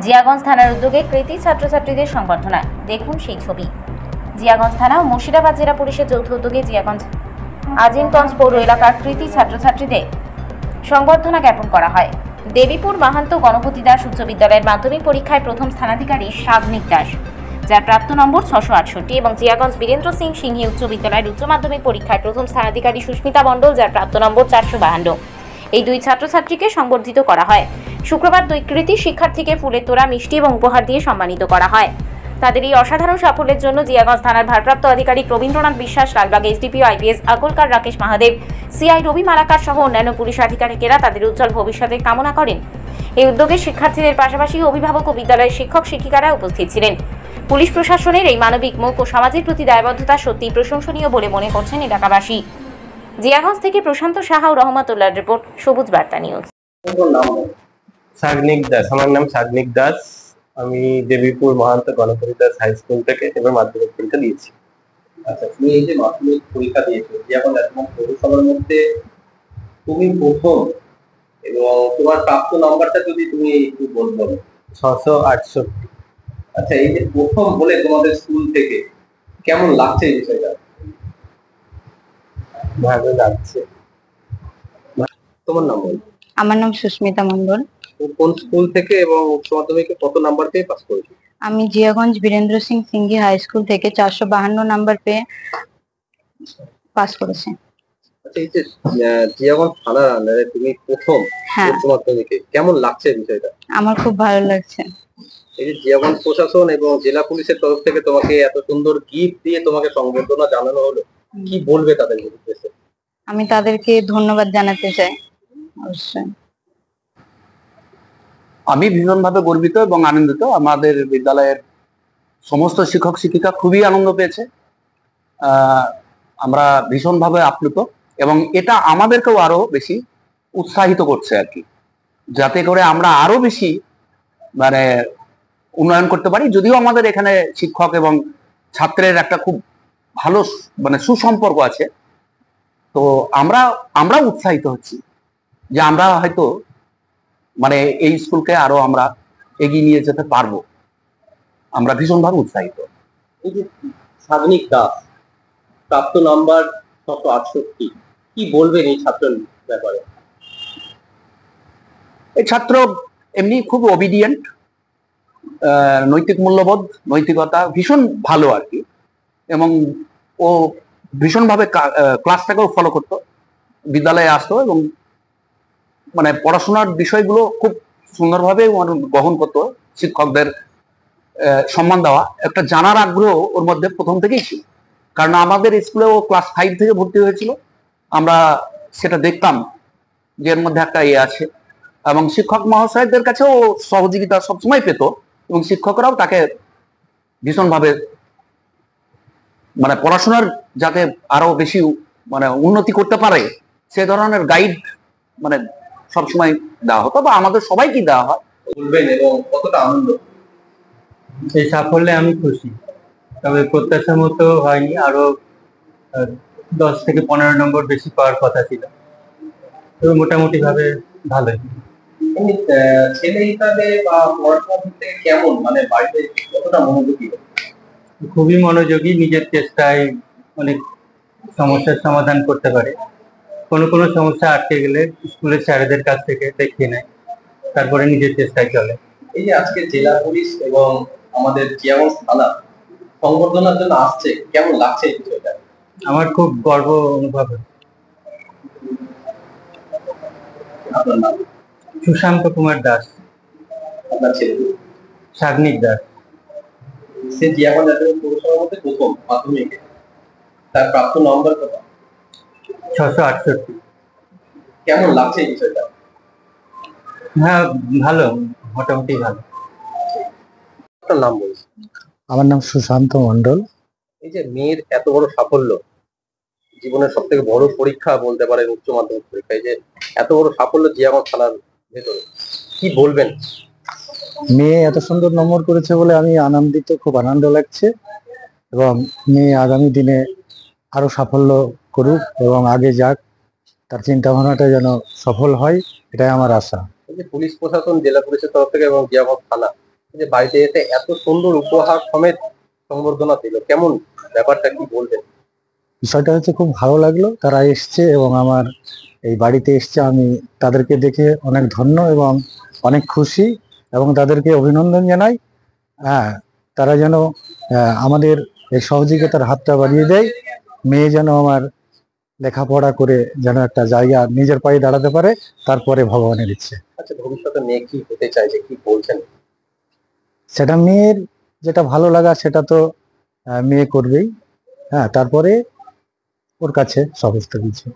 জিয়াগঞ্জ থানার উদ্যোগে কৃতি ছাত্রছাত্রীদের সংবর্ধনা। দেখুন সেই ছবি। জিয়াগঞ্জ থানা ও মুর্শিদাবাদ জেলা পুলিশের যৌথ উদ্যোগে জিয়াগঞ্জ আজিমগঞ্জ পৌর এলাকার কৃতি ছাত্রছাত্রীদের সংবর্ধনা জ্ঞাপন করা হয়। দেবীপুর মাহান্ত গণপতি দাস উচ্চ বিদ্যালয়ের মাধ্যমিক পরীক্ষায় প্রথম স্থানাধিকারী সাগনিক দাস, যার প্রাপ্ত নম্বর 668, এবং জিয়াগঞ্জ বীরেন্দ্র সিং সিংহি উচ্চ বিদ্যালয়ের উচ্চ মাধ্যমিক পরীক্ষায় প্রথম স্থানাধিকারী সুস্মিতা মণ্ডল, যার প্রাপ্ত নম্বর 452। এই দুই ছাত্রছাত্রীকে সংবর্ধিত করা হয়। শুক্রবার দুই কৃতি শিক্ষার্থীকে ফুলের তোড়া, মিষ্টি এবং উপহার দিয়ে সম্মানিত করা হয়। তাদের এই অসাধারণ সাফল্যের জন্য জিয়াগঞ্জ থানার ভারপ্রাপ্ত আধিকারিক Rabindranath Biswas, Lalbagh SDPO IPS Akalkar Rakesh Mahadev, CI Rabi Malakar সহ অন্যান্য পুলিশ আধিকারিকেরা তাদের উজ্জ্বল ভবিষ্যতের কামনা করেন। এই উদ্যোগে শিক্ষার্থীদের পাশাপাশি অভিভাবক ও বিদ্যালয়ের শিক্ষক শিক্ষিকারা উপস্থিত ছিলেন। পুলিশ প্রশাসনের এই মানবিক মুখ ও সমাজের প্রতি দায়বদ্ধতা সত্যি প্রশংসনীয় বলে মনে করছেন এলাকাবাসী। জিয়াগঞ্জ থেকে প্রশান্ত সাহা ও রহমতুল্লাহর রিপোর্ট, সবুজ বার্তা নিউজ। সাগনিক দাস, আমার নাম সাগনিক দাস। আমি দেবীপুর মহান্ত গণপতি দাস হাই স্কুল থেকে এবার মাধ্যমিক পরীক্ষা দিয়েছি। আচ্ছা, তুমি এই যে মাধ্যমিক পরীক্ষা দিয়েছো, এখন একদম পৌরসভার মধ্যে তুমি প্রথম, এবং তোমার প্রাপ্ত নাম্বারটা যদি তুমি একটু বলবো। 668। আচ্ছা, এই যে প্রথম বলে তোমাদের স্কুল থেকে কেমন লাগছে এই বিষয়টা? ভালো লাগছে। তোমার নাম বল। আমার নাম সুস্মিতা মণ্ডল। কোন স্কুল থেকে এবং উচ্চ মাধ্যমিকে কত নাম্বার পেয়ে পাস করেছো? আমি জিয়াগঞ্জ বীরেন্দ্র সিং সিংহি হাই স্কুল থেকে 452 নাম্বার পেয়ে পাস করেছি। আচ্ছা, এই যে জিয়াগঞ্জ থানার আন্ডারে তুমি প্রথম উচ্চ মাধ্যমিকে, কেমন লাগছে এই বিষয়টা? আমার খুব ভালো লাগছে। এই যে জিয়াগঞ্জ প্রশাসন এবং জেলা পুলিশের তরফ থেকে তোমাকে এত সুন্দর গিফট দিয়ে তোমাকে সংবর্ধনা জানানো হলো, কি বলবে তাদের উদ্দেশ্যে? আমি তাদেরকে ধন্যবাদ জানাতে চাই। অবশ্যই আমি ভীষণভাবে গর্বিত এবং আনন্দিত। আমাদের বিদ্যালয়ের সমস্ত শিক্ষক শিক্ষিকা খুবই আনন্দ পেয়েছে। আমরা ভীষণভাবে আপ্লুত এবং এটা আমাদেরকেও আরো বেশি উৎসাহিত করছে আর কি, যাতে করে আমরা আরো বেশি মানে উন্নয়ন করতে পারি। যদিও আমাদের এখানে শিক্ষক এবং ছাত্রের একটা খুব ভালো মানে সুসম্পর্ক আছে, তো আমরা উৎসাহিত হচ্ছি যে আমরা হয়তো মানে এই স্কুলকে আরো আমরা এগিয়ে নিয়ে যেতে পারবো। আমরা ভীষণভাবে উৎসাহিত। এই যে সাগনিক দাস প্রাপ্ত নাম্বার 668, কি বলবেন এই ছাত্রের ব্যাপারে? এই ছাত্র এমনি খুব ওবিডিয়েন্ট, নৈতিক মূল্যবোধ, নৈতিকতা ভীষণ ভালো আর কি, এবং ও ভীষণভাবে ক্লাসটাকেও ফলো করতো, বিদ্যালয়ে আসতো এবং মানে পড়াশোনার বিষয়গুলো খুব সুন্দরভাবে গ্রহণ করতো। শিক্ষকদের সম্মান দেওয়া, একটা জানার আগ্রহ ওর মধ্যে প্রথম থেকেই ছিল, কারণ আমাদের স্কুলে ও ক্লাস 5 থেকে ভর্তি হয়েছিল। আমরা সেটা দেখতাম যে এর মধ্যে একটা আছে, এবং শিক্ষক মহাশয়দের কাছেও সহযোগিতা সবসময় পেত, এবং শিক্ষকরাও তাকে ভীষণভাবে মানে পড়াশোনার যাতে আরো বেশি মানে উন্নতি করতে পারে সে ধরনের গাইড মানে সবসময় দেওয়া হতো, বা আমাদের সবাইকে দেওয়া হয়। বলবেন এবং কতটা আনন্দ? এই সাফল্যে আমি খুশি, তবে প্রত্যাশা মতো হয়নি। আরো 10 থেকে 15 নম্বর বেশি পাওয়ার কথা ছিল, তবে মোটামুটি ভাবে ভালোই। ছেলে হিসাবে বা পড়াশোনার দিক থেকে কেমন, মানে বাড়িতে কতটা মনোযোগী? খুবই মনোযোগী, নিজের চেষ্টায় অনেক সমস্যার সমাধান করতে পারে। কোনো কোনো সমস্যা আটকে গেলে স্কুলের স্যারেদের কাছ থেকে দেখিয়ে নেয়, তারপরে নিজের চেষ্টায় চলে। এই যে আজকে জেলা পুলিশ এবং আমাদের জিয়াগঞ্জ থানা সংবর্ধনার জন্য আসছে, কেমন লাগছে এই বিষয়টা? আমার খুব গর্ব অনুভব হয়। আপনার নাম? সুশান্ত কুমার দাস। আপনার ছেলে? সাগনিক দাস। সে জিয়াগঞ্জ পৌরসভার মধ্যে প্রথম মাধ্যমিকে, তার প্রাপ্ত নম্বর কত? 668। কেমন লাগছে এই বিষয়টা? হ্যাঁ, ভালো, মোটামুটি ভালো। আপনার নাম বলছি। আমার নাম সুশান্ত মণ্ডল। এই যে মেয়ের এত বড় সাফল্য, জীবনের সব থেকে বড় পরীক্ষা বলতে পারেন উচ্চ মাধ্যমিক পরীক্ষা, এই যে এত বড় সাফল্য জিয়াগঞ্জ থানার ভেতরে, কি বলবেন? মেয়ে এত সুন্দর নম্বর করেছে বলে আমি আনন্দিত, খুব আনন্দ লাগছে, এবং মেয়ে আগামী দিনে আরো সাফল্য করুক এবং আগে যাক, তার চিন্তা ভাবনাটা যেন সফল হয়, এটাই আমার আশা। এই যে পুলিশ প্রশাসন, জেলা পুলিশের তরফ থেকে এবং জিয়াগঞ্জ থানা যে বাড়িতে এসে এত সুন্দর উপহার সমেত সংবর্ধনা দিল, কেমন ব্যাপারটা কি বলবেন? বিষয়টা হচ্ছে খুব ভালো লাগলো, তারা এসছে এবং আমার এই বাড়িতে এসছে, আমি তাদেরকে দেখে অনেক ধন্য এবং অনেক খুশি এবং তাদেরকে অভিনন্দন জানাই। হ্যাঁ, তারা যেন আমাদের এই সহযোগিতার হাতটা বাড়িয়ে দেয়, মেয়ে যেন আমার লেখাপড়া করে যেন একটা জায়গা নিজের পায়ে দাঁড়াতে পারে, তারপরে ভগবানের ইচ্ছে। আচ্ছা, ভবিষ্যতে মেয়ে কি হতে চাইছে, কি বলছেন? সেটা মেয়ের যেটা ভালো লাগা সেটা তো মেয়ে করবেই। হ্যাঁ, তারপরে ওর কাছে সমস্ত কিছু।